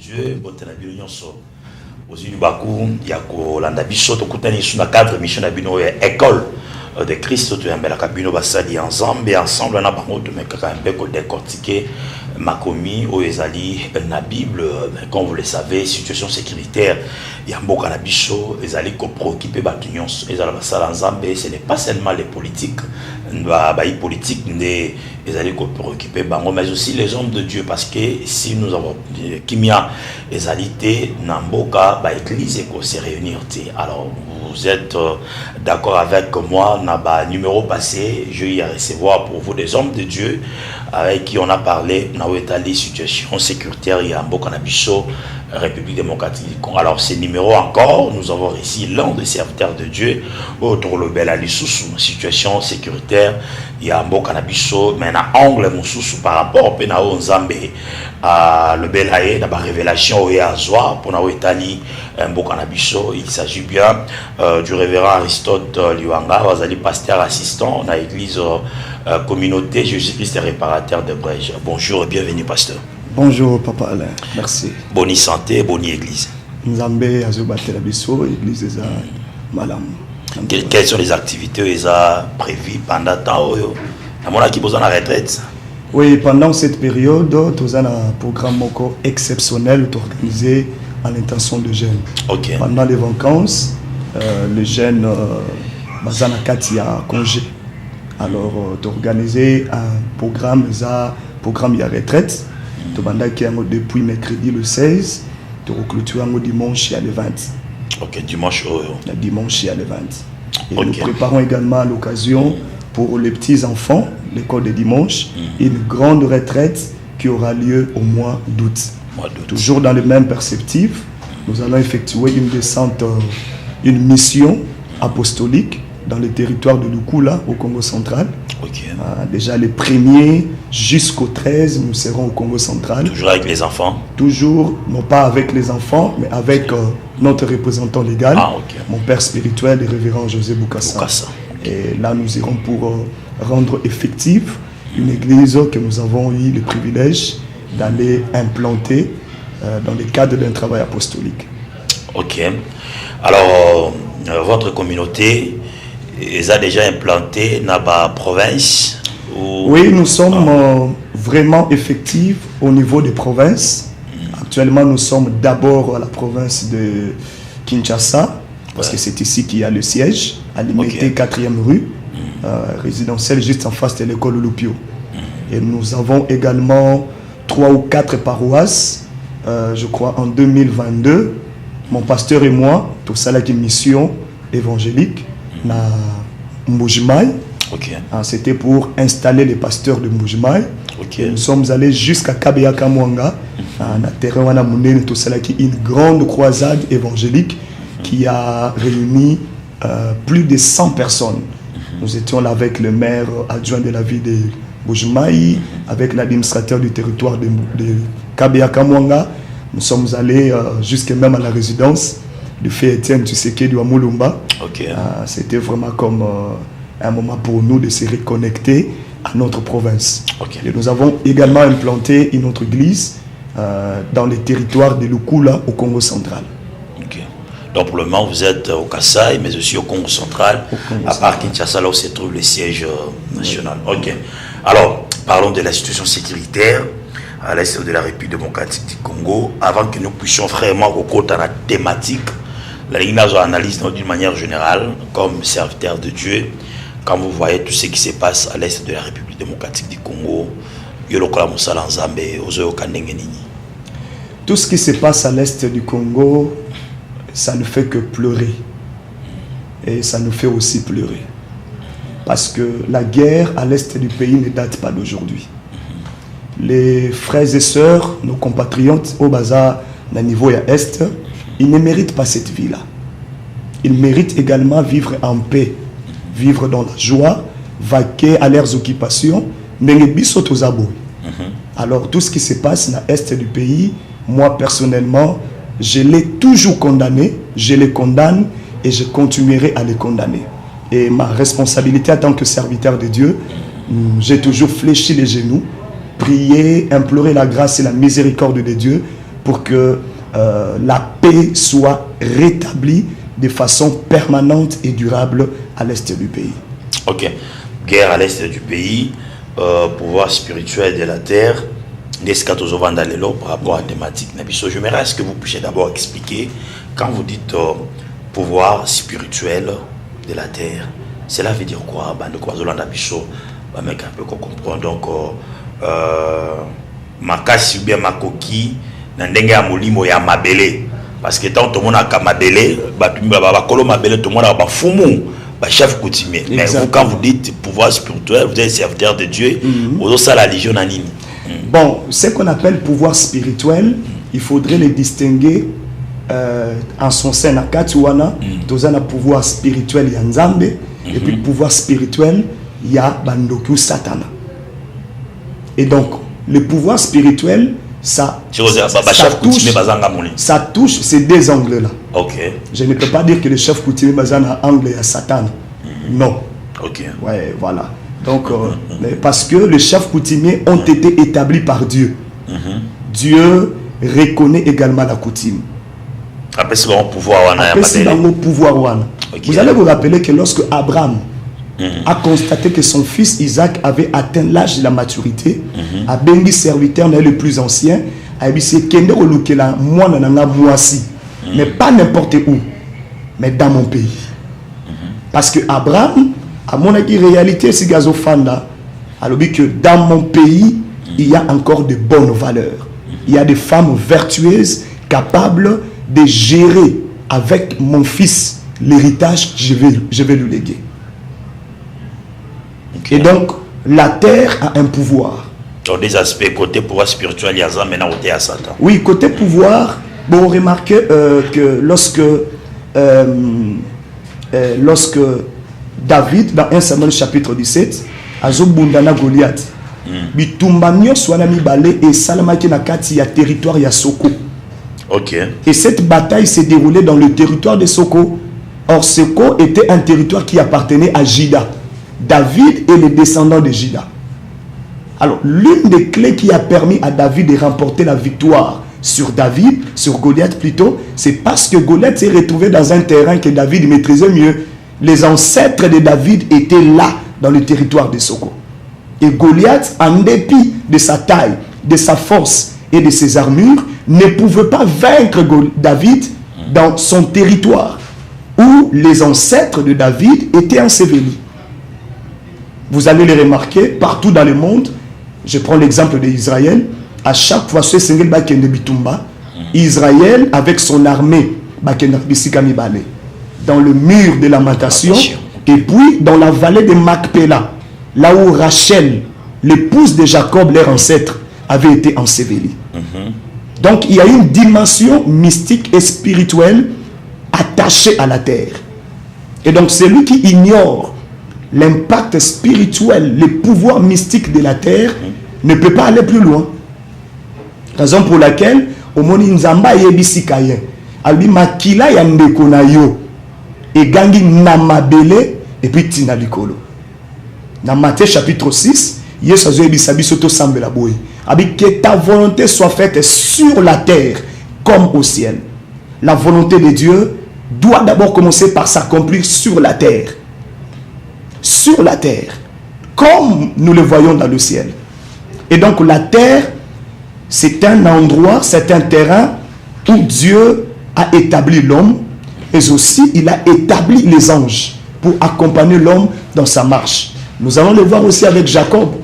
Dieu, aux Bakou, Yako, Landabiso, Tokutani, sur 4 missions d'Abino, école de Christ, tu as la cabine Bassadi ensemble, et ensemble, on a pas de mecs qui ont décortiqué Makomi, où ils allaient la Bible, comme vous le savez, situation sécuritaire, il y a un beau canabiso, ils allaient préoccuper Batunions, ils allaient passer ensemble, et ce n'est pas seulement les politiques, les politiques, ils allaient préoccuper Bango, mais aussi les hommes de Dieu, parce que si nous avons Kimia, ils allaient Namboka, l'église, et qu'on s'est réunir. Alors, vous êtes d'accord avec moi, dans le numéro passé, je vais recevoir pour vous des hommes de Dieu avec qui on a parlé dans la situation sécuritaire il y a un beau canabiso, République démocratique du Congo. Alors, ces numéros encore, nous avons ici l'un des serviteurs de Dieu, autre le bel Ali Soussou, situation sécuritaire, il y a un beau canabiso, mais un angle Moussou par rapport au Nzambé, le bel Aïe, dans la révélation, il y a Azoa, pour Italie, un beau canabiso, il s'agit bien du révérend Aristote Liwanga, Wazali pasteur assistant dans l'église communauté Jésus-Christ réparateur de Brège. Bonjour et bienvenue, pasteur. Bonjour, Papa Alain. Merci. Bonne santé, bonne église. Nzambé Azobatelabiso, église Malam. Quelles sont les activités qui ont prévues pendant le temps qui besoin de la retraite? Oui, pendant cette période, nous avons un programme exceptionnel organisé à l'intention de jeunes. Okay. Pendant les vacances, les jeunes Bazana Katia congé. Alors, d'organiser un programme, programme de retraite. Depuis mercredi le 16, de reclôturer dimanche à le 20. Ok, dimanche. Dimanche à le 20. Et okay. Nous préparons également à l'occasion pour les petits enfants, l'école de dimanche, une grande retraite qui aura lieu au mois d'août. Toujours dans les mêmes perspectives, nous allons effectuer une descente, une mission apostolique dans le territoire de Lukula au Congo central. Okay. Déjà les premiers jusqu'au 13, nous serons au Congo central. Toujours avec les enfants? Toujours, non pas avec les enfants, mais avec notre représentant légal, okay. Mon père spirituel, le révérend José Boukassa. Et là, nous irons pour rendre effective une église que nous avons eu le privilège d'aller implanter dans le cadre d'un travail apostolique. Ok. Alors, votre communauté ils ont déjà implanté dans la province ou... Oui, nous sommes vraiment effectifs au niveau des provinces. Actuellement, nous sommes d'abord à la province de Kinshasa, parce que c'est ici qu'il y a le siège, à l'Imité 4e rue, résidentielle juste en face de l'école Lupio. Et nous avons également 3 ou 4 paroisses, je crois en 2022. Mon pasteur et moi, tout ça là une mission évangélique. Na Mbujimai. Okay. C'était pour installer les pasteurs de Mbujimai. Okay. Nous sommes allés jusqu'à Kabeyaka Mwanga, na terrain wana munene tout cela qui une grande croisade évangélique qui a réuni plus de 100 personnes. Nous étions là avec le maire adjoint de la ville de Mbujimai, avec l'administrateur du territoire de Kabeyaka Mwanga. Nous sommes allés jusqu'à même à la résidence du fait Étienne Tshisekedi à Mulumba. Okay. C'était vraiment comme un moment pour nous de se reconnecter à notre province. Okay. Et nous avons également implanté une autre église dans les territoires de Lukula au Congo central. Okay. Donc pour le moment vous êtes au Kasaï mais aussi au Congo central, à part Kinshasa là où se trouve le siège national. Oui. Ok. Alors parlons de la situation sécuritaire à l'est de la République démocratique du Congo avant que nous puissions vraiment au côté de la thématique. La Ligue analyse d'une manière générale, comme serviteur de Dieu, quand vous voyez tout ce qui se passe à l'est de la République démocratique du Congo, tout ce qui se passe à l'est du Congo, ça ne fait que pleurer. Et ça nous fait aussi pleurer. Parce que la guerre à l'est du pays ne date pas d'aujourd'hui. Les frères et sœurs, nos compatriotes au bazar, à niveau est, ils ne méritent pas cette vie-là. Ils méritent également vivre en paix, vivre dans la joie, vaquer à leurs occupations, mais les bisous aux abois. Alors tout ce qui se passe dans l'est du pays, moi personnellement, je l'ai toujours condamné, je les condamne et je continuerai à les condamner. Et ma responsabilité en tant que serviteur de Dieu, j'ai toujours fléchi les genoux, prier, implorer la grâce et la miséricorde de Dieu pour que la paix soit rétablie de façon permanente et durable à l'est du pays. Ok. Guerre à l'est du pays, pouvoir spirituel de la terre, par rapport à la thématique. J'aimerais est-ce que vous puissiez d'abord expliquer, quand vous dites pouvoir spirituel de la terre, cela veut dire quoi? Mec un peu qu'on comprend. Donc, makasi ou bien makoki, n'endenge ya molimo ya mabele. Parce que tant tout le monde a mabele, bakolo mabele, tout le monde a fumu. Chef coutumier. Mais vous, quand vous dites pouvoir spirituel, vous êtes serviteur de Dieu, vous avez la légion anime. Bon, ce qu'on appelle pouvoir spirituel, il faudrait les distinguer en son sein. À Katuana, tous un pouvoir spirituel, il y a Nzambe, et puis pouvoir spirituel, il y a Bandoku Satana. Et donc, le pouvoir spirituel, ça touche ces deux angles-là. Okay. Je ne peux pas dire que le chef coutumier bazana angle à Satan. Non. Ok. Ouais, voilà. Donc, parce que les chefs coutumiers ont été établis par Dieu. Dieu reconnaît également la coutume. Après, c'est le pouvoir. Vous allez vous rappeler que lorsque Abraham a constaté que son fils Isaac avait atteint l'âge de la maturité, a béni serviteur le plus ancien, a dit Kende Olukela, moi nananga moisi, mais pas n'importe où, mais dans mon pays. Parce que Abraham, à mon avis, réalité, c'est Gazofanda, a dit que dans mon pays, il y a encore de bonnes valeurs. Il y a des femmes vertueuses, capables de gérer avec mon fils l'héritage que je vais lui léguer. Okay. Et donc, la terre a un pouvoir. Dans des aspects, côté pouvoir spirituel, il y a ça, maintenant, côté à Satan. Oui, côté pouvoir, bon, remarquez que lorsque David, dans 1 Samuel chapitre 17, a Zobundana Goliath, Bitumbanyo Swanami Balé et Salamaki Nakati, il y a territoire, il y a Soko. Ok. Et cette bataille s'est déroulée dans le territoire de Soko. Or, Soko était un territoire qui appartenait à Juda. David et les descendants de Juda. Alors, l'une des clés qui a permis à David de remporter la victoire sur Goliath plutôt, c'est parce que Goliath s'est retrouvé dans un terrain que David maîtrisait mieux. Les ancêtres de David étaient là, dans le territoire de Soko. Et Goliath, en dépit de sa taille, de sa force et de ses armures, ne pouvait pas vaincre David dans son territoire, où les ancêtres de David étaient ensevelis. Vous allez les remarquer partout dans le monde. Je prends l'exemple d'Israël. À chaque fois, Israël, avec son armée, dans le mur de lamentation, et puis dans la vallée de Macpéla, là où Rachel, l'épouse de Jacob, leur ancêtre, avait été ensevelie. Donc, il y a une dimension mystique et spirituelle attachée à la terre. Et donc, celui qui ignore l'impact spirituel, le pouvoir mystique de la terre, ne peut pas aller plus loin. Raison pour laquelle, au moni nzamba yebisi kayen, albi makila ya ndeko na yo, et gangi namabele, et puis tina likolo. Dans Matthieu chapitre 6, Yesu azo yebisa biso to sambela boy. Abi que ta volonté soit faite sur la terre comme au ciel. La volonté de Dieu doit d'abord commencer par s'accomplir sur la terre. Sur la terre, comme nous le voyons dans le ciel. Et donc la terre, c'est un endroit, c'est un terrain où Dieu a établi l'homme, et aussi il a établi les anges pour accompagner l'homme dans sa marche. Nous allons le voir aussi avec Jacob.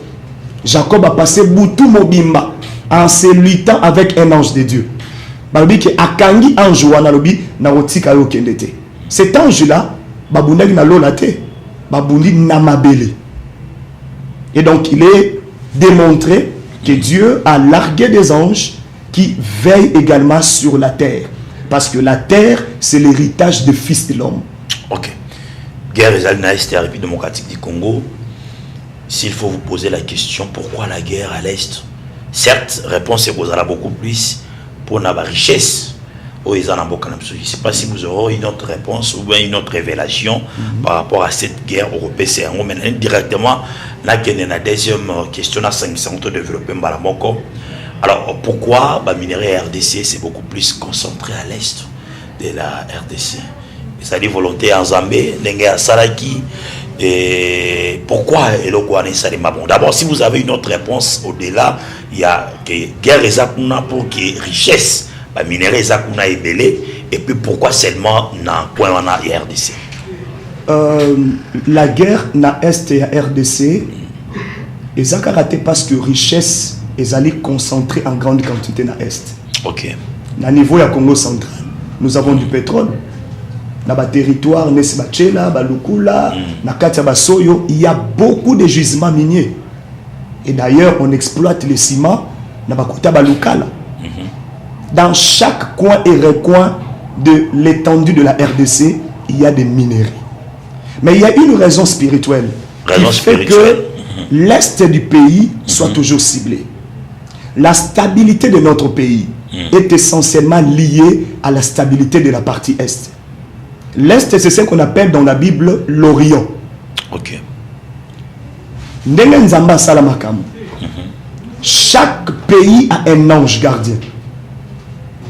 Jacob a passé Boutou Mobimba en se luttant avec un ange de Dieu. Cet ange-là, et donc il est démontré que Dieu a largué des anges qui veillent également sur la terre. Parce que la terre, c'est l'héritage des fils de l'homme. Ok. Guerre République démocratique du Congo. S'il faut vous poser la question, pourquoi la guerre à l'Est? Certes, réponse est posée beaucoup plus pour la richesse. Je ne sais pas si vous aurez une autre réponse ou bien une autre révélation par rapport à cette guerre européenne. Maintenant, directement, là, il y a une deuxième question à 500 de développer. Alors, pourquoi le minerai RDC c'est beaucoup plus concentré à l'est de la RDC? C'est-à-dire volonté en Zambie, Nenga Salaki. Et pourquoi bon, d'abord, si vous avez une autre réponse au-delà, il y a que guerre Ezakuna pour que richesse, le minerai Ezakuna est belé, et puis pourquoi seulement dans point on a RDC? La guerre na Est et RDC, Ezaka raté parce que richesse est allée concentrer en grande quantité na Est. Ok. Na niveau ya Congo central, nous avons du pétrole. Dans le territoire, Nesbachela, Balukula, Nakatia Basoyo, il y a beaucoup de gisements miniers. Et d'ailleurs, on exploite le ciment dans Bakuta Balukala. Dans chaque coin et recoin de l'étendue de la RDC, il y a des minerais. Mais il y a une raison spirituelle qui fait que l'Est du pays soit toujours ciblé. La stabilité de notre pays est essentiellement liée à la stabilité de la partie Est. L'Est, c'est ce qu'on appelle dans la Bible l'Orient. Ok. Chaque pays a un ange gardien.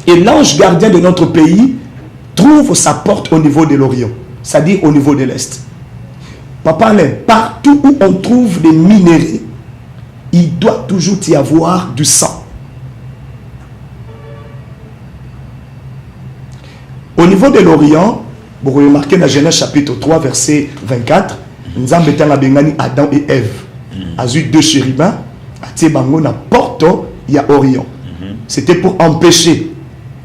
Et l'ange gardien de notre pays trouve sa porte au niveau de l'Orient, c'est-à-dire au niveau de l'Est. Papa, partout où on trouve des minéraux, il doit toujours y avoir du sang. Au niveau de l'Orient, vous remarquez dans Genèse chapitre 3, verset 24, nous avons bengani Adam et Ève. Azu deux chérubins, à bango na porte, il y a Orient. C'était pour empêcher.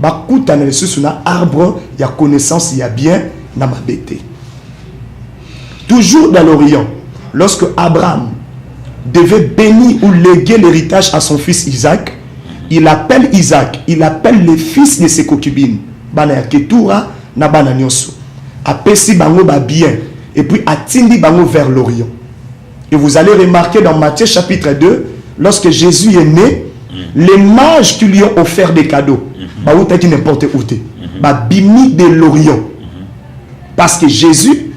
Bakuta na lesu na arbre, il y a connaissance, il y a bien na mabete. Toujours dans l'Orient, lorsque Abraham devait bénir ou léguer l'héritage à son fils Isaac, il appelle Isaac, il appelle les fils de ses concubines, bana ya Ketura na bana nyonso. Apesi bango ba bien et puis atindi bango vers l'Orient. Et vous allez remarquer dans Matthieu chapitre 2, lorsque Jésus est né, les mages qui lui ont offert des cadeaux, bah où qui n'importe où bah bimi de l'Orient, parce que Jésus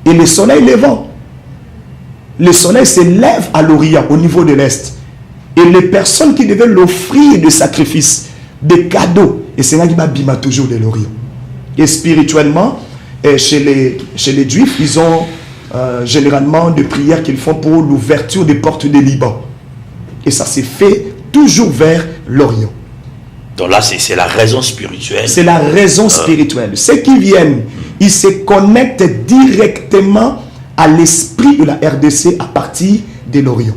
est le soleil levant. Le soleil se lève à l'Orient, au niveau de l'Est, et les personnes qui devaient l'offrir des sacrifices, des cadeaux, et c'est là qui va bima toujours de l'Orient. Et spirituellement, chez les Juifs, ils ont généralement des prières qu'ils font pour l'ouverture des portes des Liban. Et ça s'est fait toujours vers l'Orient. Donc là, c'est la raison spirituelle. C'est la raison spirituelle. Ceux qui viennent, ils se connectent directement à l'esprit de la RDC à partir de l'Orient.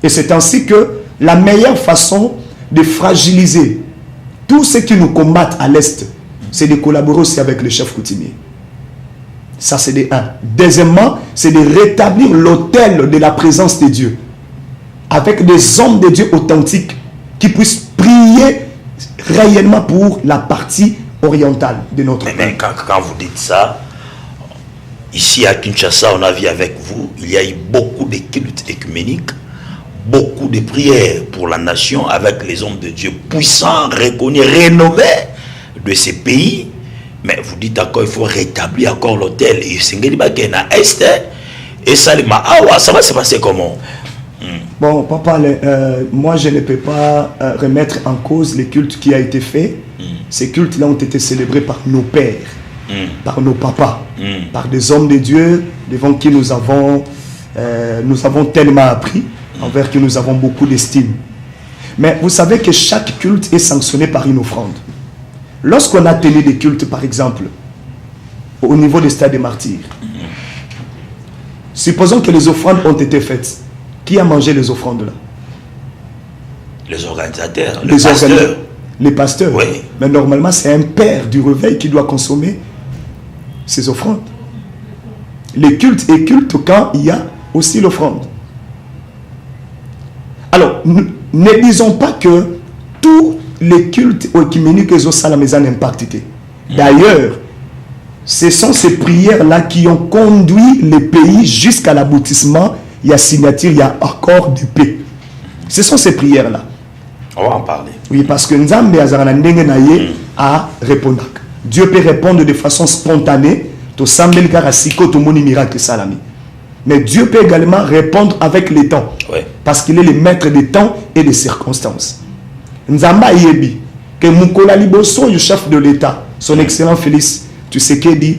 Et c'est ainsi que la meilleure façon de fragiliser tous ceux qui nous combattent à l'Est, c'est de collaborer aussi avec le chef coutumier. Ça, c'est de un. Deuxièmement, c'est de rétablir l'autel de la présence de Dieu. Avec des hommes de Dieu authentiques qui puissent prier réellement pour la partie orientale de notre pays. Mais quand vous dites ça, ici à Kinshasa, on a vu avec vous, il y a eu beaucoup de cultes écuméniques, beaucoup de prières pour la nation avec les hommes de Dieu puissants, reconnus, renommés de ces pays. Mais vous dites encore, il faut rétablir encore l'hôtel. Et ça va se passer comment? Bon, papa, moi je ne peux pas remettre en cause les cultes qui ont été faits. Ces cultes-là ont été célébrés par nos pères, par nos papas, par des hommes de Dieu devant qui nous avons tellement appris, envers qui nous avons beaucoup d'estime. Mais vous savez que chaque culte est sanctionné par une offrande. Lorsqu'on a tenu des cultes, par exemple, au niveau des stades des martyrs, supposons que les offrandes ont été faites. Qui a mangé les offrandes là? Les organisateurs, les pasteurs. Oui. Mais normalement, c'est un père du réveil qui doit consommer ces offrandes. Les cultes et cultes quand il y a aussi l'offrande. Alors, ne disons pas que tous les cultes œcuméniques que la maison impacté. D'ailleurs, ce sont ces prières-là qui ont conduit le pays jusqu'à l'aboutissement. Il y a signature, il y a accord de paix. Ce sont ces prières-là. On va en parler. Oui, parce que Nzambe a répondre. Dieu peut répondre de façon spontanée. Mais Dieu peut également répondre avec le temps. Oui. parce qu'il est le maître des temps et des circonstances. Nzamba yebi que Mukola Liboso, le chef de l'État, son excellent Félix Tshisekedi,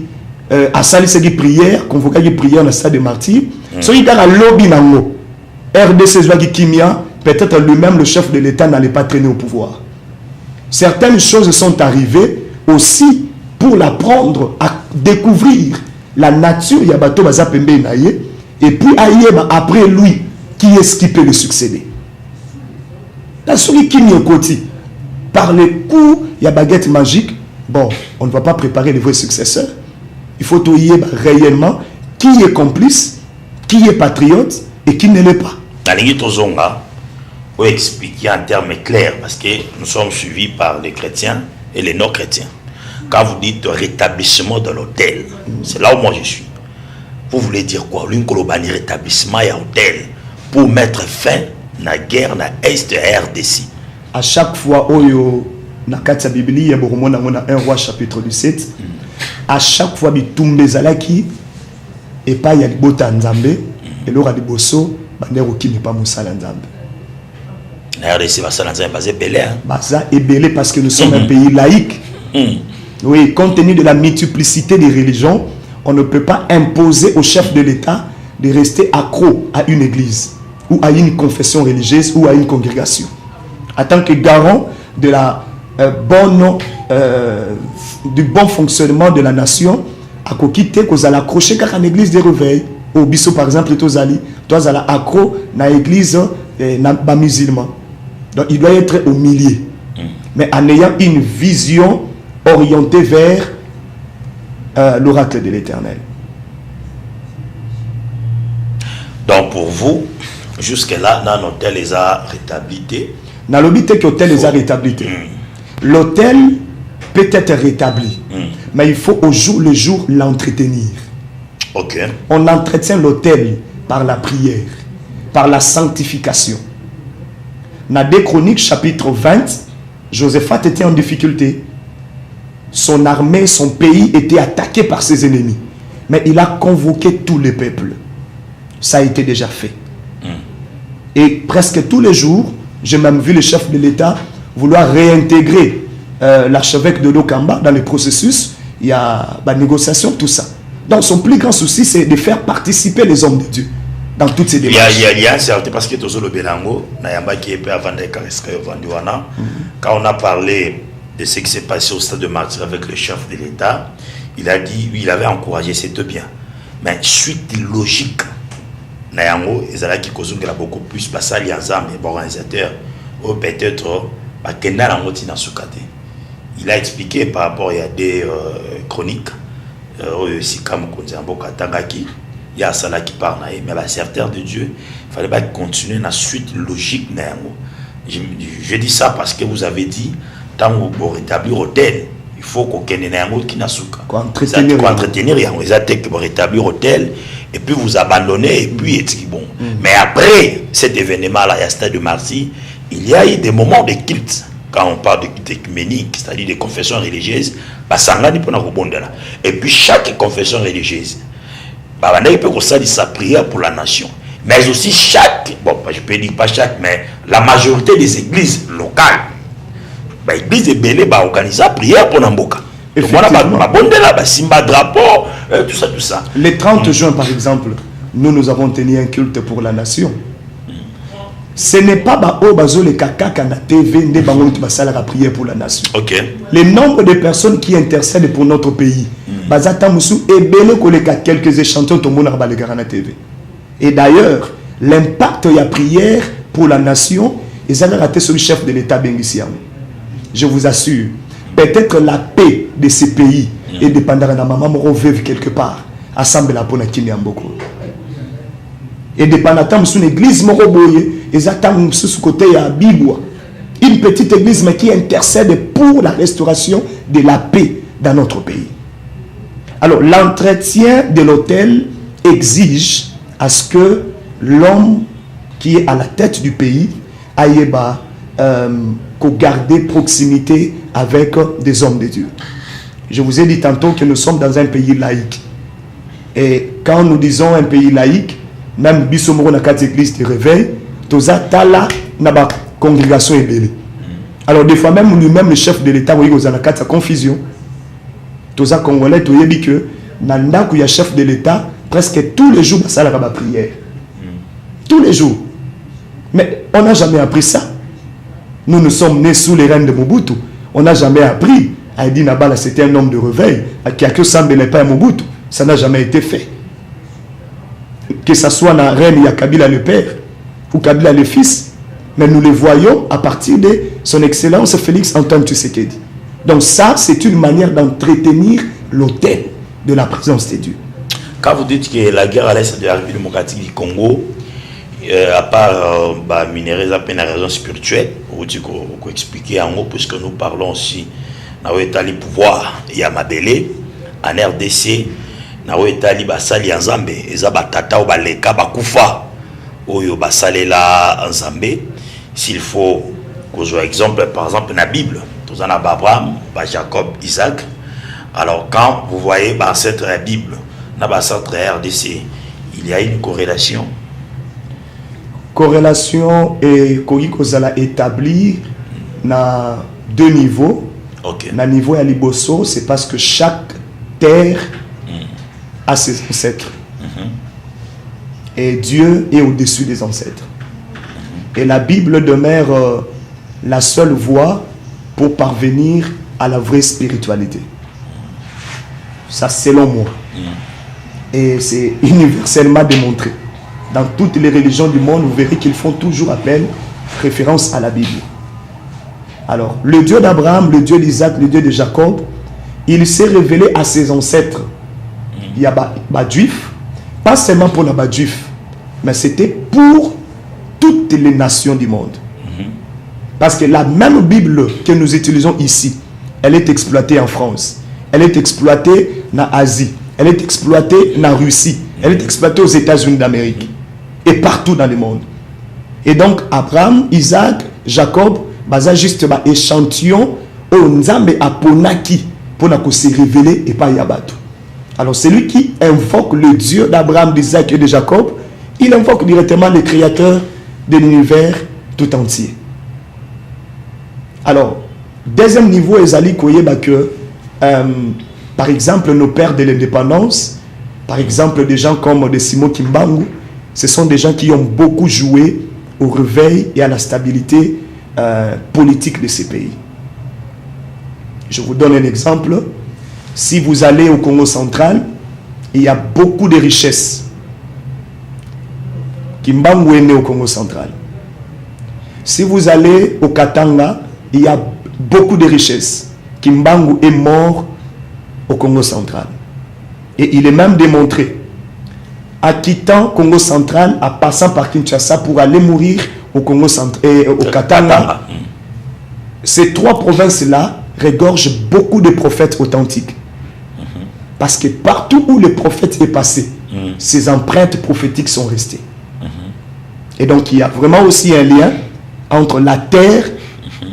a sali cette prière, convoqué une prière dans le stade de martyrs. So il a lobby nango. RDC Zouagi Kimia, peut-être lui-même le chef de l'État n'allait pas traîner au pouvoir. Certaines choses sont arrivées aussi pour l'apprendre à découvrir la nature Yabato Baza Pembe Naye, et puis après lui, qui est-ce qui peut le succéder? La souris qui est côté, par les coups, il y a baguette magique. Bon, on ne va pas préparer les vrais successeurs. Il faut trouver réellement qui est complice, qui est patriote et qui ne l'est pas. Vous expliquer en termes clairs, parce que nous sommes suivis par les chrétiens et les non-chrétiens. Quand vous dites rétablissement de l'hôtel, c'est là où moi je suis. Vous voulez dire quoi? L'une globale rétablissement et hôtel pour mettre fin à la guerre dans l'Est de RDC. À chaque fois, oyo na kati Bible, il y a 1 roi chapitre 17. À chaque fois, bitumbe zalaki et pas il y a libota nzambe et l'ora liboso bandero qui n'est pas musala nzambe. La RDC va s'alancer basé belé. Baza est belé parce que nous sommes un pays laïque. Oui, compte tenu de la multiplicité des religions, on ne peut pas imposer au chef de l'État de rester accro à une église ou à une confession religieuse ou à une congrégation. En tant que garant de la du bon fonctionnement de la nation, à quitter qu'on a accroché car en église des réveils. Au biso par exemple, toi à accro na église na musulman. Donc il doit être au milieu, mais en ayant une vision orientée vers l'oracle de l'Éternel. Donc pour vous, jusque-là, dans l'hôtel les a rétablis. Dans l'hôtel que l'hôtel les a rétablis. L'hôtel peut être rétabli, mais il faut au jour le jour l'entretenir. Ok. On entretient l'hôtel par la prière, par la sanctification. Dans 2 Chroniques chapitre 20, Josaphat était en difficulté. Son armée, son pays était attaqué par ses ennemis. Mais il a convoqué tous les peuples. Ça a été déjà fait. Et presque tous les jours, j'ai même vu le chef de l'État vouloir réintégrer l'archevêque de Lokamba dans le processus. Il y a la négociation, tout ça. Donc son plus grand souci, c'est de faire participer les hommes de Dieu dans toutes ces démarches. Il y a un certain, parce que tout le Bélango, quand on a parlé de ce qui s'est passé au stade de martyr avec le chef de l'État, il a dit, il avait encouragé, c'est bien. Mais suite logique, Nayango, ils allaient qui causent beaucoup plus, parce que les organisateurs, ou peut-être, il a expliqué par rapport à des chroniques, aussi comme il y a ça qui parle, mais la certitude de Dieu, il fallait pas continuer la suite logique. Je dis ça parce que vous avez dit, tant pour rétablir l'hôtel, il faut qu'on ait un autre qui n'a pas entretenir, ils attaquent pour rétablir l'hôtel, et puis vous abandonnez, et puis bon. Mais après cet événement-là, il y a stade de martyr, il y a eu des moments de culte. Quand on parle de culte écuménique, c'est-à-dire de confession religieuse, et puis chaque confession religieuse, il peut aussi sa prière pour la nation. Mais aussi chaque, bon, je peux dire pas chaque, mais la majorité des églises locales, l'église est belle, organise la prière pour Namboka. Et voilà, Simba drapeau, tout ça. Le 30 juin, par exemple, nous avons tenu un culte pour la nation. Ce n'est pas le kaka na TV la prière pour la nation. Okay. Le nombre de personnes qui intercèdent pour notre pays, quelques échantillons na TV. Et d'ailleurs, l'impact de la prière pour la nation, ils ont raté sur le chef de l'État Bengissiam. Je vous assure, peut-être la paix de ces pays est dépendante de maman veuve quelque part, assemblée la pour Kinyamboko. Et dépendant de son église moroboye, ils attendent sous côté à Bibwa, une petite église mais qui intercède pour la restauration de la paix dans notre pays. Alors l'entretien de l'hôtel exige à ce que l'homme qui est à la tête du pays aille garder proximité avec des hommes de Dieu. Je vous ai dit tantôt que nous sommes dans un pays laïque. Et quand nous disons un pays laïque, même Bissomoro na 4 églises de réveil, toza tala na ba congrégation ebele. Alors des fois même lui-même le chef de l'État oui aux anakata confusion. Toza congolais toyebi que na ndako ya chef de l'État presque tous les jours ça la prière. Tous les jours. Mais on n'a jamais appris ça. Nous sommes nés sous les règnes de Mobutu. On n'a jamais appris. Aïdi Nabala, c'était un homme de réveil. Qui a que Sambele pas Mobutu. Ça n'a jamais été fait. Que ce soit la reine Kabila le père ou Kabila le fils. Mais nous le voyons à partir de son excellence Félix Antoine Tshisekedi. Donc ça, c'est une manière d'entretenir l'autel de la présence de Dieu. Quand vous dites que la guerre à l'est de la République démocratique du Congo, à part minerais à peine à raison spirituelle, vous dites qu'on expliquer en gros, puisque nous parlons aussi dans le pouvoir, il y a Mabélé, en RDC, dans le basali en Zambé, et ça batata ou baleka bakufa, ou basale la en Zambé, s'il faut qu'on soit exemple, par exemple, dans la Bible, tous en Abraham, Jacob, Isaac. Alors quand vous voyez cette Bible, dans la RDC, il y a une corrélation. Corrélation et qu'on établir na deux niveaux. Okay. Na niveau à Liboso, c'est parce que chaque terre a ses ancêtres. Et Dieu est au-dessus des ancêtres. Et la Bible demeure la seule voie pour parvenir à la vraie spiritualité. Ça, selon moi. Et c'est universellement démontré. Dans toutes les religions du monde, vous verrez qu'ils font toujours appel, référence à la Bible. Alors, le Dieu d'Abraham, le Dieu d'Isaac, le Dieu de Jacob, il s'est révélé à ses ancêtres. Il y a Badjuif, pas seulement pour la Badjuif, mais c'était pour toutes les nations du monde. Parce que la même Bible que nous utilisons ici, elle est exploitée en France, elle est exploitée en Asie, elle est exploitée en Russie, elle est exploitée aux États-Unis d'Amérique et partout dans le monde. Et donc, Abraham, Isaac, Jacob, baza juste un échantillon au Nzambe aponaki pour se révéler et pas Yabatou. Alors, celui qui invoque le Dieu d'Abraham, d'Isaac et de Jacob, il invoque directement le Créateur de l'univers tout entier. Alors, deuxième niveau, Ezali Koyeba que, par exemple, nos pères de l'indépendance, par exemple, des gens comme de Simon Kimbangu, ce sont des gens qui ont beaucoup joué au réveil et à la stabilité politique de ces pays. Je vous donne un exemple. Si vous allez au Congo central, il y a beaucoup de richesses. Kimbangu est né au Congo central. Si vous allez au Katanga, il y a beaucoup de richesses. Kimbangu est mort au Congo central. Et il est même démontré, en quittant Congo central, en passant par Kinshasa pour aller mourir au Congo central et au Katanga. Ces trois provinces-là regorgent beaucoup de prophètes authentiques. Parce que partout où le prophète est passé, ses empreintes prophétiques sont restées. Et donc il y a vraiment aussi un lien entre la terre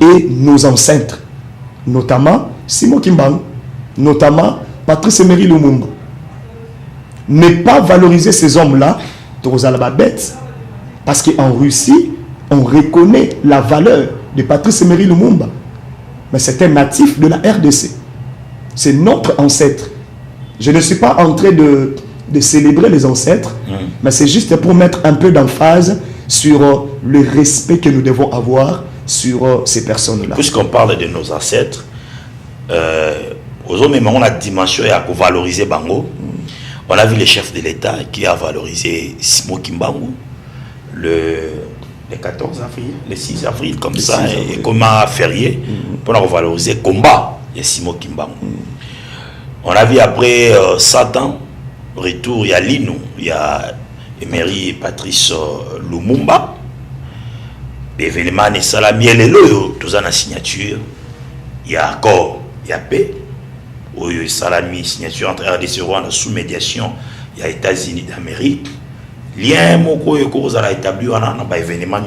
et nos ancêtres. Notamment Simon Kimbangu, notamment Patrice Emery Lumumba. Ne pas valoriser ces hommes-là, bête, parce qu'en Russie, on reconnaît la valeur de Patrice Emery Lumumba. Mais c'est un natif de la RDC. C'est notre ancêtre. Je ne suis pas en train de célébrer les ancêtres, mais c'est juste pour mettre un peu d'emphase sur le respect que nous devons avoir sur ces personnes-là. Puisqu'on parle de nos ancêtres, aux hommes, on a dimension à valoriser Bango. On a vu le chef de l'État qui a valorisé Simon Kimbangu le 14 avril, le 6 avril, comme ça, et comme un férié, pour valoriser le combat de Simon Kimbangu. On a vu après 100 ans, retour, il y a Lino, il y a Emery et Patrice Lumumba. L'événement est salami et le tout en signature. Il y a accord, il y a paix. Il y a salami, signature entre RDC Rwanda sous médiation. Il y a États-Unis d'Amérique. Lien moko cause à établi un événement.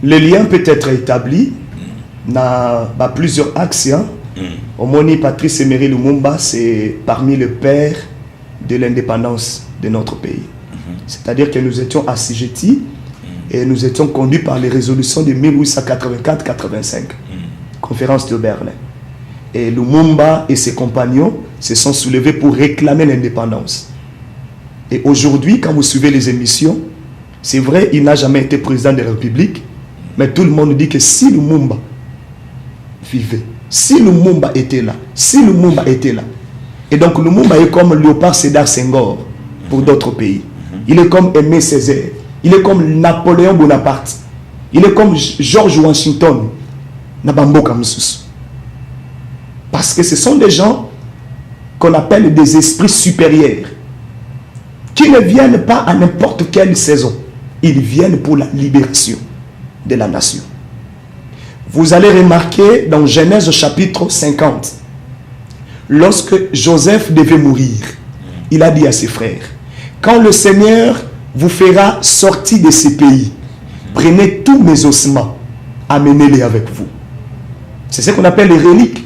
Le lien peut être établi dans plusieurs axes. Omoni Patrice Emery Lumumba, c'est parmi les pères de l'indépendance de notre pays. C'est-à-dire que nous étions assujettis et nous étions conduits par les résolutions de 1884-85, conférence de Berlin. Et Lumumba et ses compagnons se sont soulevés pour réclamer l'indépendance. Et aujourd'hui, quand vous suivez les émissions, c'est vrai, il n'a jamais été président de la République, mais tout le monde dit que si Lumumba vivait, si Lumumba était là, si Lumumba était là, et donc Lumumba est comme Léopard Sédar Senghor pour d'autres pays. Il est comme Aimé Césaire, il est comme Napoléon Bonaparte, il est comme George Washington, Nabamboka Moussous. Parce que ce sont des gens qu'on appelle des esprits supérieurs, qui ne viennent pas à n'importe quelle saison. Ils viennent pour la libération de la nation. Vous allez remarquer dans Genèse chapitre 50, lorsque Joseph devait mourir, il a dit à ses frères, quand le Seigneur vous fera sortir de ces pays, prenez tous mes ossements, amenez-les avec vous. C'est ce qu'on appelle les reliques.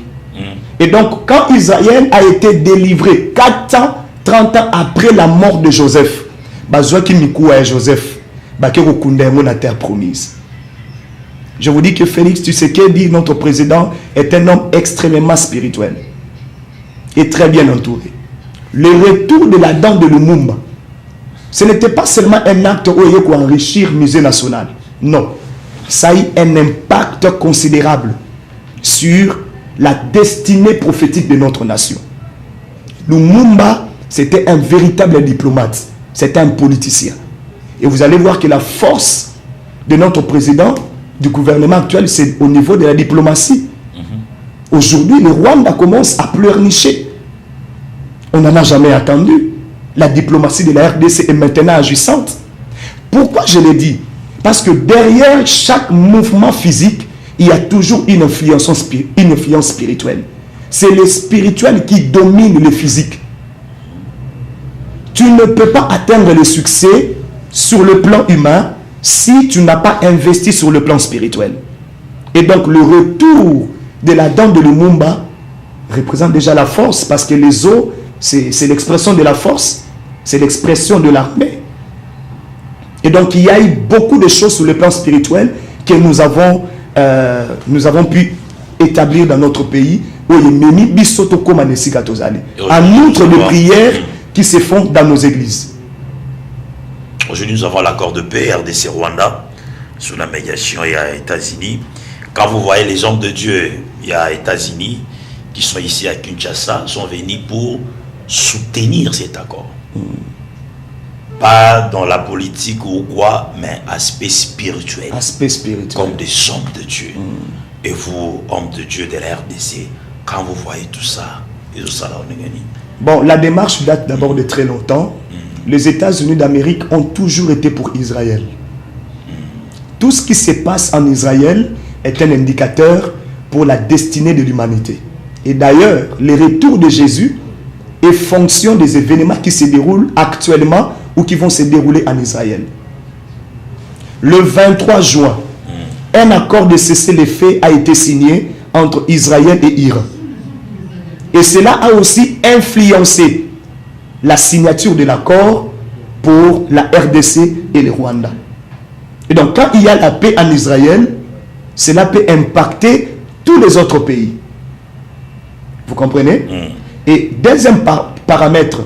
Et donc, quand Israël a été délivré 4 ans, 30 ans après la mort de Joseph, Joseph, la terre promise. Je vous dis que Félix Tshisekedi, notre président, est un homme extrêmement spirituel et très bien entouré. Le retour de la dent de Lumumba, ce n'était pas seulement un acte pour enrichir le musée national. Non, ça a eu un impact considérable sur la destinée prophétique de notre nation. Lumumba, c'était un véritable diplomate, c'était un politicien. Et vous allez voir que la force de notre président, du gouvernement actuel, c'est au niveau de la diplomatie. Aujourd'hui, le Rwanda commence à pleurnicher. On n'en a jamais attendu. La diplomatie de la RDC est maintenant agissante. Pourquoi je l'ai dit? Parce que derrière chaque mouvement physique, il y a toujours une influence spirituelle. C'est le spirituel qui domine le physique. Tu ne peux pas atteindre le succès sur le plan humain si tu n'as pas investi sur le plan spirituel. Et donc le retour de la dent de Lumumba représente déjà la force, parce que les os, c'est l'expression de la force, c'est l'expression de l'armée. Et donc il y a eu beaucoup de choses sur le plan spirituel que nous avons pu établir dans notre pays. En outre de prières qui se font dans nos églises. Aujourd'hui, nous avons l'accord de paix RDC Rwanda sous la médiation et à États-Unis. Quand vous voyez les hommes de Dieu, il y a États-Unis qui sont ici à Kinshasa, sont venus pour soutenir cet accord. Pas dans la politique ou quoi, mais aspect spirituel. Aspect spirituel. Comme des hommes de Dieu. Et vous, hommes de Dieu de la RDC, quand vous voyez tout ça, et tout ça là, on est gagné. Bon, la démarche date d'abord de très longtemps. Les États-Unis d'Amérique ont toujours été pour Israël. Tout ce qui se passe en Israël est un indicateur pour la destinée de l'humanité. Et d'ailleurs, le retour de Jésus est fonction des événements qui se déroulent actuellement ou qui vont se dérouler en Israël. Le 23 juin, un accord de cessez-le-feu a été signé entre Israël et Iran. Et cela a aussi influencé la signature de l'accord pour la RDC et le Rwanda. Et donc, quand il y a la paix en Israël, cela peut impacter tous les autres pays. Vous comprenez? Et deuxième paramètre,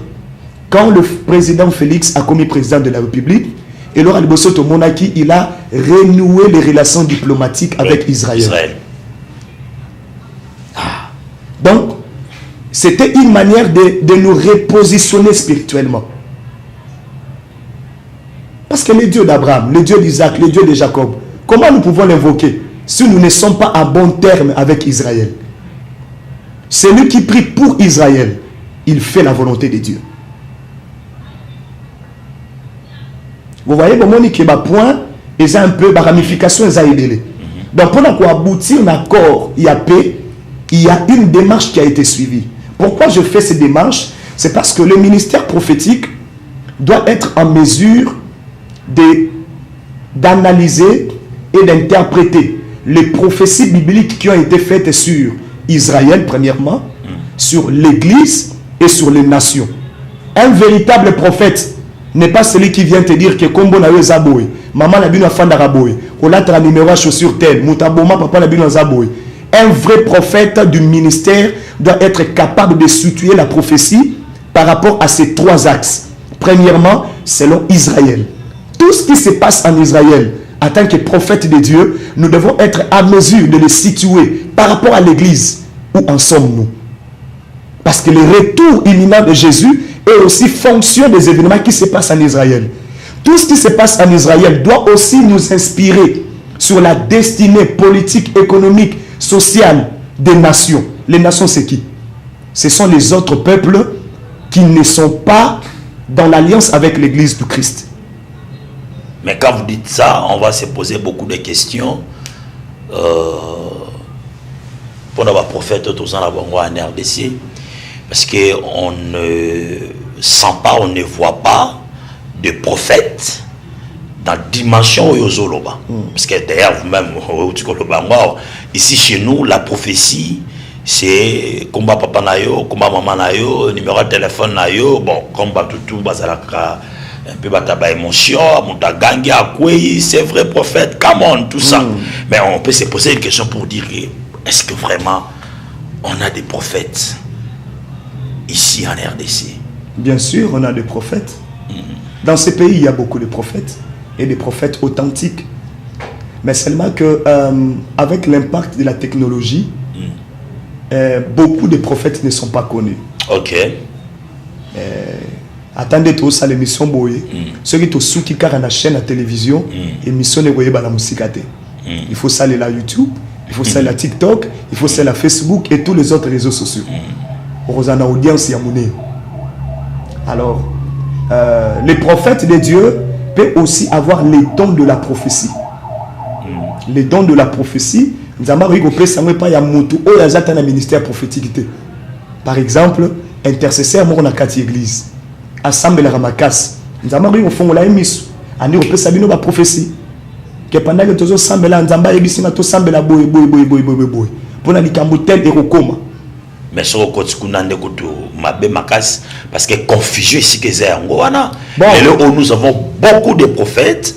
quand le président Félix a commis président de la République, et Laurent Albosoto Monaki, il a renoué les relations diplomatiques avec Israël. Donc, c'était une manière de nous repositionner spirituellement. Parce que le Dieu d'Abraham, le Dieu d'Isaac, le Dieu de Jacob, comment nous pouvons l'invoquer si nous ne sommes pas à bon terme avec Israël? Celui qui prie pour Israël, il fait la volonté de Dieu. Vous voyez, bon, il y a un point, il y a un peu de ramification. Donc, pour aboutir à un accord, il y a paix, il y a une démarche qui a été suivie. Pourquoi je fais cette démarche? C'est parce que le ministère prophétique doit être en mesure d'analyser et d'interpréter les prophéties bibliques qui ont été faites sur Israël, premièrement, sur l'Église et sur les nations. Un véritable prophète n'est pas celui qui vient te dire que Kombo na yo zaboy, maman na bino fanda raboy, ou là tra numéro à chaussure tel, mutaboma papa na bino zaboy. Un vrai prophète du ministère doit être capable de situer la prophétie par rapport à ces trois axes. Premièrement, selon Israël. Tout ce qui se passe en Israël, en tant que prophète de Dieu, nous devons être à mesure de le situer par rapport à l'Église. Où en sommes-nous? Parce que le retour imminent de Jésus est aussi fonction des événements qui se passent en Israël. Tout ce qui se passe en Israël doit aussi nous inspirer sur la destinée politique, économique, sociale des nations. Les nations, c'est qui? Ce sont les autres peuples qui ne sont pas dans l'alliance avec l'Église du Christ. Mais quand vous dites ça, on va se poser beaucoup de questions. Pour nos prophètes, tous en RDC, parce qu'on ne sent pas, on ne voit pas de prophètes dans la dimension où Yozoloba. Parce que d'ailleurs, vous-même, ici chez nous, la prophétie, c'est combat papa nayo, combat maman nayo, numéro de téléphone nayo, bon, combat tout, bazalaka, un peu bataba émotion, montagangi, akwe, c'est vrai prophète, come on, tout ça. Mais on peut se poser une question pour dire, est-ce que vraiment on a des prophètes ici en RDC? Bien sûr, on a des prophètes. Dans ces pays, il y a beaucoup de prophètes et des prophètes authentiques. Mais seulement que avec l'impact de la technologie, beaucoup de prophètes ne sont pas connus. Ok. Attendez tout ça, l'émission Boye. Ceux qui sont qui car la chaîne à télévision, émission de Boye la musique. Il faut ça aller la YouTube, il faut ça la TikTok, il faut ça la Facebook et tous les autres réseaux sociaux. Rosana audience Yamoune. Alors, les prophètes de Dieu peuvent aussi avoir les dons de la prophétie. Les dons de la prophétie. Ministère prophétique. Par exemple, intercesseur mort na kati église. Assemble la ramakas. Nous avons fond la émission. Ani opé sabino ba prophétie. Que pendant que tozo sambela nzamba ebisina to sambela boy. Pona likambo tel erokoma. Mais sur le côté mabe makas parce que confusion ici que c'est wana. Et là où nous avons beaucoup de prophètes.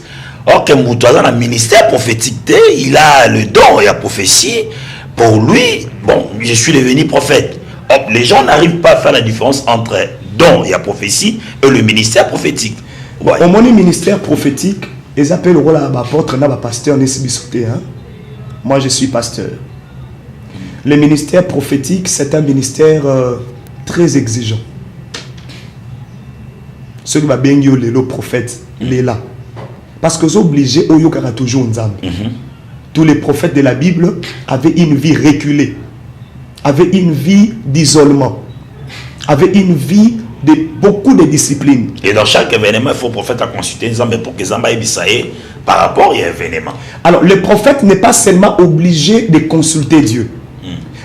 Or que Moutouazan a un ministère prophétique, il a le don et la prophétie. Pour lui, bon, je suis devenu prophète. Or, les gens n'arrivent pas à faire la différence entre don et la prophétie et le ministère prophétique. Ouais. Au moins, le ministère prophétique, ils appellent le rôle à l'apôtre, à pasteur, moi, je suis pasteur. Le ministère prophétique, c'est un ministère très exigeant. Ceux qui va bien dire le prophète, il est là. Parce que sont obligés, toujours tous les prophètes de la Bible avaient une vie reculée, avaient une vie d'isolement, avaient une vie de beaucoup de disciplines. Et dans chaque événement, il faut prophète à consulter pour que Zamba Ebisaye par rapport à l'événement. Alors, le prophète n'est pas seulement obligé de consulter Dieu,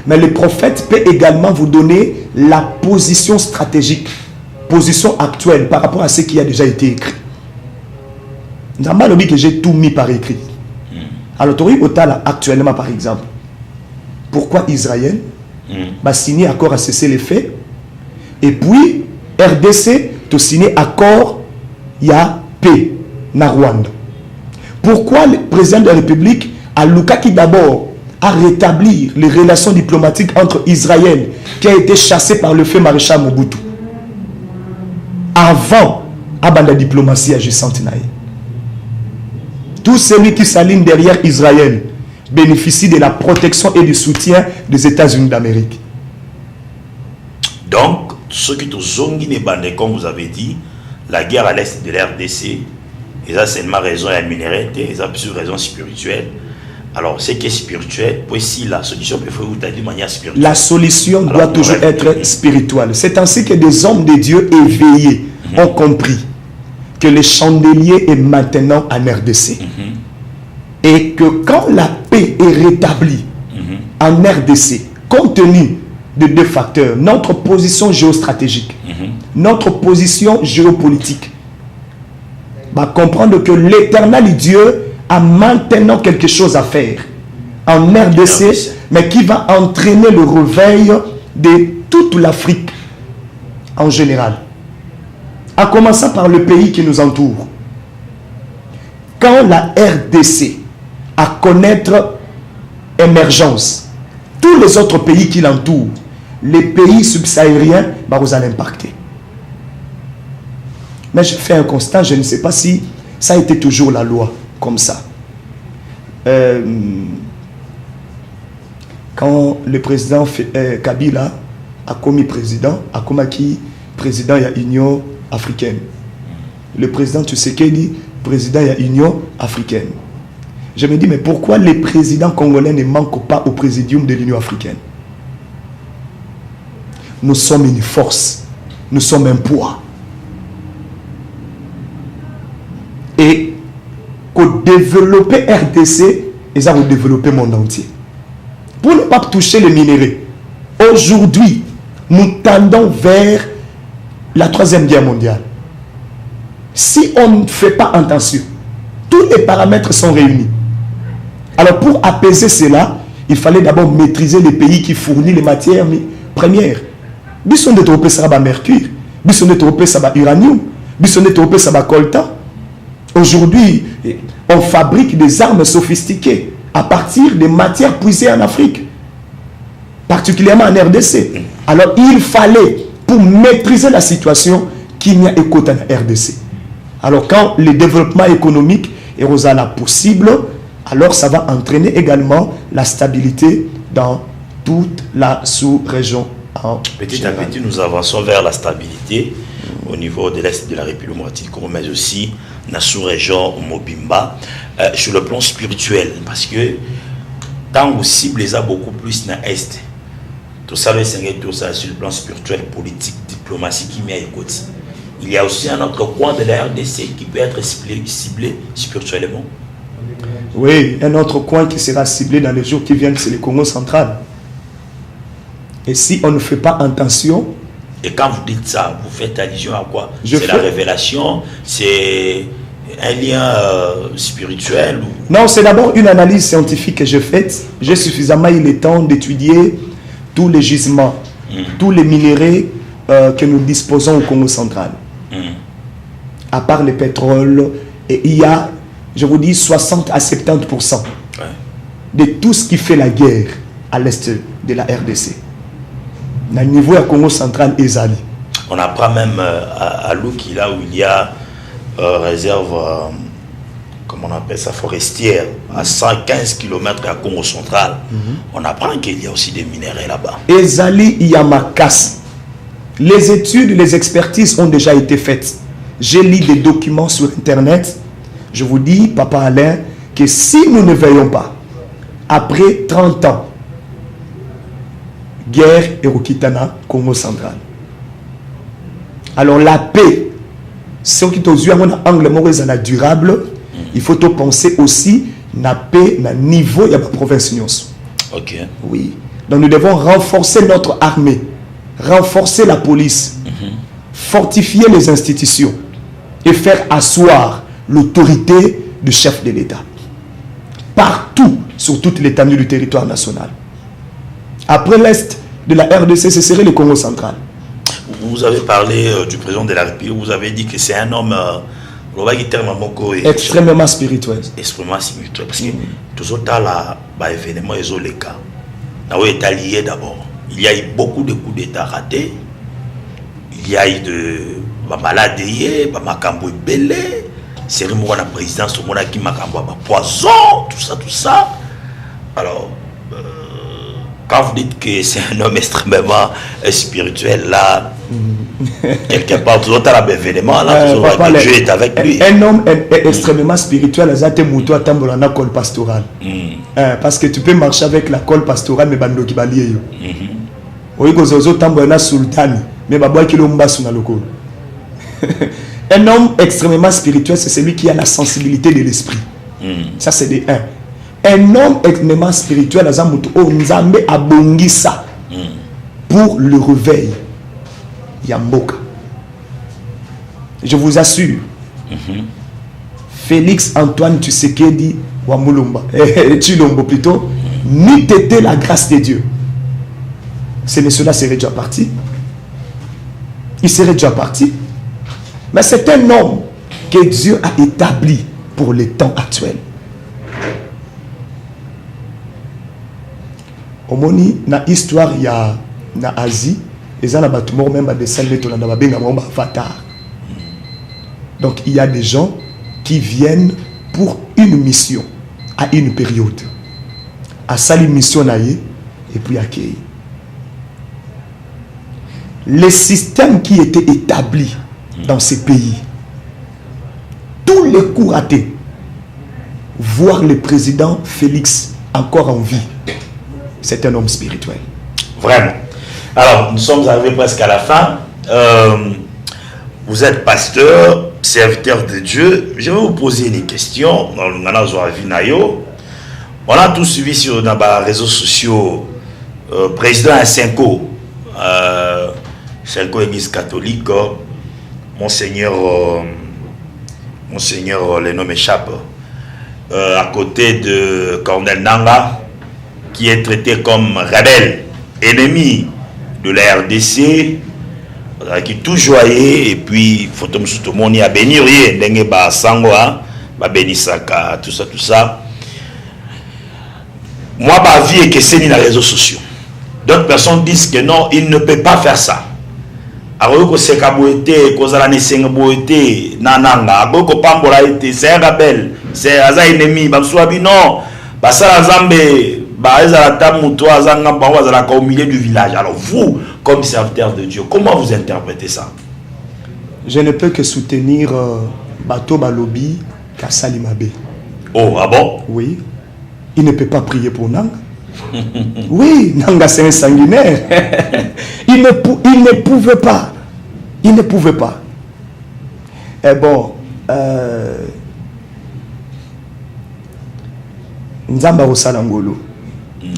mais le prophète peut également vous donner la position stratégique, position actuelle par rapport à ce qui a déjà été écrit. Nzamba que j'ai tout mis par écrit. Alors, actuellement, par exemple, pourquoi Israël va signer accord à cesser les faits et puis RDC te signer accord il y a paix na Rwanda. Pourquoi le président de la République a Luka qui d'abord à rétablir les relations diplomatiques entre Israël qui a été chassé par le feu maréchal Mobutu avant la diplomatie agissante naïe. Tout celui qui s'aligne derrière Israël bénéficie de la protection et du soutien des États-Unis d'Amérique. Donc, ceux qui sont comme vous avez dit, la guerre à l'est de l'RDC, ils ont seulement raison à minérer, ils ont plus raison spirituelle. Alors, ce qui est spirituel, si la solution peut vous dire de manière spirituelle. La solution doit toujours être spirituelle. C'est ainsi que des hommes de Dieu éveillés ont compris que le chandelier est maintenant en RDC. Et que quand la paix est rétablie en RDC, compte tenu de deux facteurs, notre position géostratégique, notre position géopolitique, va comprendre que l'éternel Dieu a maintenant quelque chose à faire en RDC, mais qui va entraîner le réveil de toute l'Afrique en général. en commençant par le pays qui nous entoure. Quand la RDC a connaître émergence, tous les autres pays qui l'entourent, les pays subsahariens, vous allez impacter. Mais je fais un constat, je ne sais pas si ça a été toujours la loi, comme ça. Quand le président Kabila a commis président, a commis président de l'Union africaine. Le président Tshisekedi, président de l'Union africaine. Je me dis, mais pourquoi les présidents congolais ne manquent pas au présidium de l'Union africaine? Nous sommes une force, nous sommes un poids. Et qu'au développer RDC, ils ont développé le monde entier. Pour ne pas toucher les minéraux, aujourd'hui, nous tendons vers la 3e guerre mondiale. Si on ne fait pas attention, tous les paramètres sont réunis. Alors pour apaiser cela, il fallait d'abord maîtriser les pays qui fournissent les matières premières. Bisson de Tropé, ça va mercure. Bisson de Tropé, ça va uranium. Bisson de Tropé, ça va coltan. Aujourd'hui, on fabrique des armes sophistiquées à partir des matières puisées en Afrique, particulièrement en RDC. Alors il fallait, pour maîtriser la situation, qu'il n'y ait écoute en RDC. Alors quand le développement économique est possible, alors ça va entraîner également la stabilité dans toute la sous-région. Petit à petit, nous avançons vers la stabilité au niveau de l'Est de la République démocratique du Congo, mais aussi dans la sous-région Mobimba, sur le plan spirituel, parce que tant que cible les a beaucoup plus dans l'Est, tout ça, tout ça sur le plan spirituel, politique, diplomatie qui met à écouter. Il y a aussi un autre coin de la RDC qui peut être ciblé spirituellement. Oui, un autre coin qui sera ciblé dans les jours qui viennent, c'est le Congo central. Et si on ne fait pas attention... Et quand vous dites ça, vous faites allusion à quoi? C'est la révélation, c'est un lien spirituel ou... Non, c'est d'abord une analyse scientifique que j'ai faite. J'ai suffisamment eu le temps d'étudier tous les gisements, tous les minéraux que nous disposons au Congo central. À part le pétrole, et il y a, je vous dis, 60 à 70% de tout ce qui fait la guerre à l'est de la RDC. Au niveau du Congo central, Ezali. On apprend même à Luki, là où il y a réserve, comment on appelle ça, forestière, à 115 km à Congo central. On apprend qu'il y a aussi des minéraux là-bas. Ezali Yamakas. Les études, les expertises ont déjà été faites. J'ai lu des documents sur Internet. Je vous dis, Papa Alain, que si nous ne veillons pas, après 30 ans, guerre et Rokitana, Congo central. Alors la paix, ce qui est un angle durable, il faut penser aussi la paix, le niveau de la province. Ok. Oui. Donc nous devons renforcer notre armée, renforcer la police, fortifier les institutions et faire asseoir l'autorité du chef de l'État. Partout, sur toute l'étendue du territoire national. Après l'Est de la RDC, ce serait le Congo central. Vous avez parlé du président de la République, vous avez dit que c'est un homme extrêmement spirituel. Extrêmement spirituel. Parce que tous autres événements, ils ont les cas. Est allié d'abord. Il y a eu beaucoup de coups d'État ratés. Il y a eu de maladies, de makambo belé. C'est vraiment la présidence, tout le monde qui m'a poison, tout ça. Alors, quand vous dites que c'est un homme extrêmement spirituel, là, quelque part, tout autres événements, là, Dieu est avec lui. Un homme extrêmement spirituel, c'est un col pastoral. Parce que tu peux marcher avec la colle pastorale, mais bando qui balie. Oui, que zozo tambouna sultani, mais baboua qui l'omba sous le col. Un homme extrêmement spirituel, c'est celui qui a la sensibilité de l'esprit. Ça, c'est des 1. Un homme extrêmement spirituel, Nzambe abongisa pour le réveil. Yamboka. Je vous assure, Félix Antoine Tshisekedi Wamulumba, Chilombo plutôt, n'eût été la grâce de Dieu. Ce monsieur-là serait déjà parti. Il serait déjà parti. Mais c'est un homme que Dieu a établi pour les temps actuels. Au moni na histoire il y a na Asie, ils ont la bâtiment même à dessin de ton avatar. Donc il y a des gens qui viennent pour une mission à une période. À ça une mission et puis à qui. Les systèmes qui étaient établis dans ces pays, tous les coups ratés, voir le président Félix encore en vie, c'est un homme spirituel. Vraiment. Alors, nous sommes arrivés presque à la fin. Vous êtes pasteur, serviteur de Dieu. Je vais vous poser des questions. On a tous suivi sur les réseaux sociaux président Senko, Senko Église catholique, Monseigneur, le nom m'échappe, à côté de Cornel Nanga, qui est traité comme rebelle, ennemi de la RDC, qui tout joyeux, et puis faut tout le monde à bénir, dengue ba sangwa, ba benisaka, tout ça. Moi, ma vie est que c'est dans les réseaux sociaux. D'autres personnes disent que non, il ne peut pas faire ça. Alors que c'est kaboete, kozala sengaboete, nananga, boko pambola été, c'est un rebelle, c'est un ennemi, bamsouabi non, basala zambe. Au milieu du village. Alors vous, comme serviteur de Dieu, comment vous interprétez ça? Je ne peux que soutenir Bato Balobi Kassalimabe. Oh, ah bon? Oui. Il ne peut pas prier pour Nanga. Oui, Nanga c'est un sanguinaire. Il ne pouvait pas. Il ne pouvait pas. Et bon, Nzamba Osalangolo.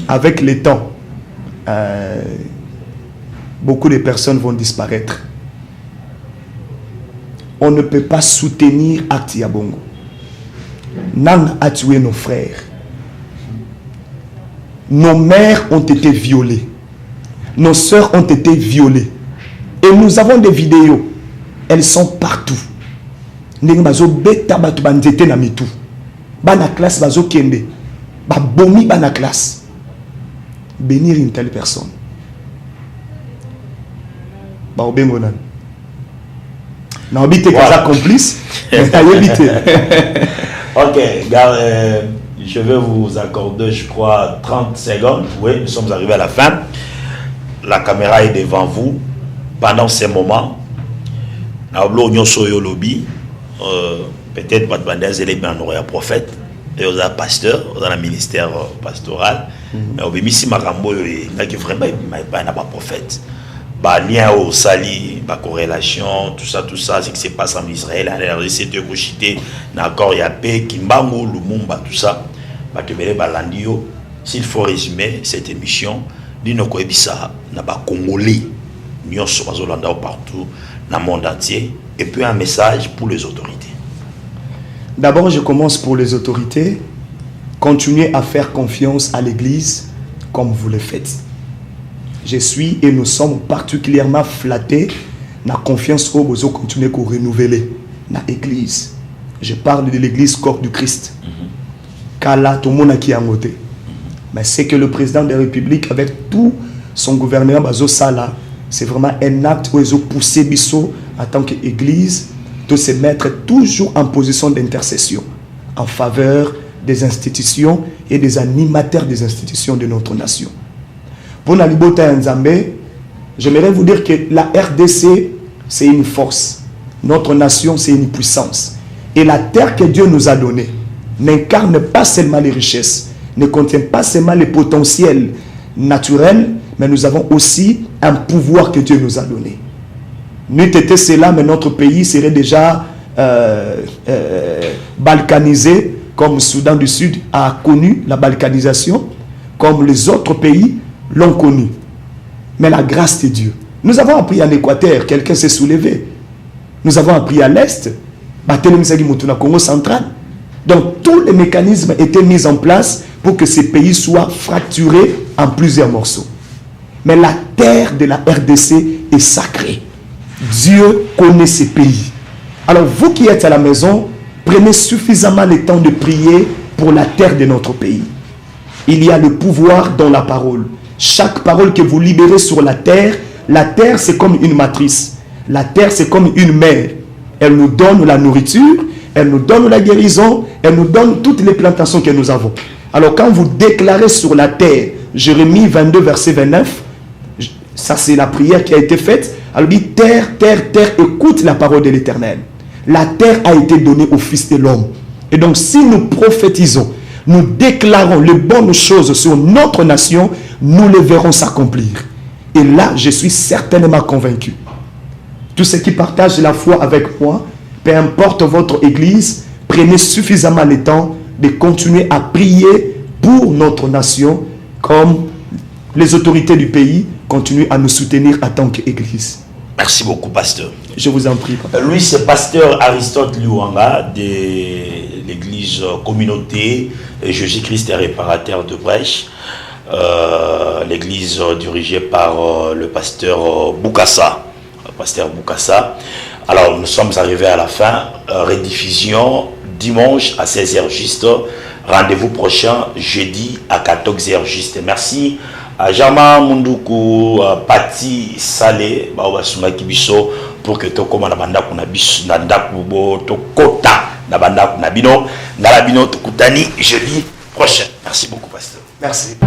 Avec le temps, beaucoup de personnes vont disparaître. On ne peut pas soutenir Aktia Bongo. Nang a tué nos frères. Nos mères ont été violées. Nos sœurs ont été violées. Et nous avons des vidéos. Elles sont partout. Bazo beta batu banzete na mitu. Bana classe bazo kende. Ba bomi bana classe. Bénir une telle personne. Bah, au bémonan. Non, habité comme complice. Ok, je vais vous accorder, je crois, 30 secondes. Oui, nous sommes arrivés à la fin. La caméra est devant vous. Pendant ces moments, peut-être Batbandez et un prophète. Et aux pasteurs, aux un ministère pastoral, mais au bémissi marambo il y a vraiment pas un prophète. Bah lien au sali, bah corrélation, tout ça, ce qui se passe en Israël, en RDC, de Kochité, d'accord, il y a paix, Kimbango, Lumumba, tout ça. Bah te verrez balandio. S'il faut résumer cette émission, dino koebisa na ba Congolais, nyonso bazolanda partout dans le monde entier, et puis un message pour les autorités. D'abord, je commence pour les autorités. Continuez à faire confiance à l'Église comme vous le faites. Je suis et nous sommes particulièrement flattés. La confiance au besoin continuer à renouveler dans l'Église. Je parle de l'Église corps du Christ. Kala tout le monde qui a voté. Mais c'est que le président de la République, avec tout son gouvernement, Bazo Sala, c'est vraiment un acte où ils ont poussé Bissot en tant qu'Église de se mettre toujours en position d'intercession en faveur des institutions et des animateurs des institutions de notre nation. Pour Nalibota Nzambe, j'aimerais vous dire que la RDC, c'est une force. Notre nation, c'est une puissance. Et la terre que Dieu nous a donnée n'incarne pas seulement les richesses, ne contient pas seulement les potentiels naturels, mais nous avons aussi un pouvoir que Dieu nous a donné. N'eût été cela, mais notre pays serait déjà balkanisé, comme Soudan du Sud a connu la balkanisation, comme les autres pays l'ont connu. Mais la grâce de Dieu. Nous avons appris en Équateur, quelqu'un s'est soulevé. Nous avons appris à l'Est, Congo central. Donc tous les mécanismes étaient mis en place pour que ces pays soient fracturés en plusieurs morceaux. Mais la terre de la RDC est sacrée. Dieu connaît ces pays. Alors vous qui êtes à la maison, prenez suffisamment le temps de prier pour la terre de notre pays. Il y a le pouvoir dans la parole. Chaque parole que vous libérez sur la terre c'est comme une matrice. La terre c'est comme une mère. Elle nous donne la nourriture, elle nous donne la guérison, elle nous donne toutes les plantations que nous avons. Alors quand vous déclarez sur la terre, Jérémie 22 verset 29, ça c'est la prière qui a été faite. Elle dit terre, terre, terre, écoute la parole de l'Éternel. La terre a été donnée au Fils de l'homme. Et donc si nous prophétisons, nous déclarons les bonnes choses sur notre nation, nous les verrons s'accomplir. Et là, je suis certainement convaincu. Tous ceux qui partagent la foi avec moi, peu importe votre église, prenez suffisamment le temps de continuer à prier pour notre nation, comme les autorités du pays continuent à nous soutenir en tant qu'église. Merci beaucoup, pasteur. Je vous en prie. Papa. Lui, c'est pasteur Aristote Luanga de l'église communauté Jésus-Christ est réparateur de Brèche. L'église dirigée par le pasteur Boukassa. Pasteur Boukassa. Alors, nous sommes arrivés à la fin. Rediffusion dimanche à 16h juste. Rendez-vous prochain jeudi à 14h juste. Merci à Jama Munduku, Pati Salé, Baobasuma Kibiso, pour que tu commandes la banda kuna biso, nanda kubo, to kota, la banda kuna bino, nalabino, to kutani, jeudi prochain. Merci beaucoup, pasteur. Merci.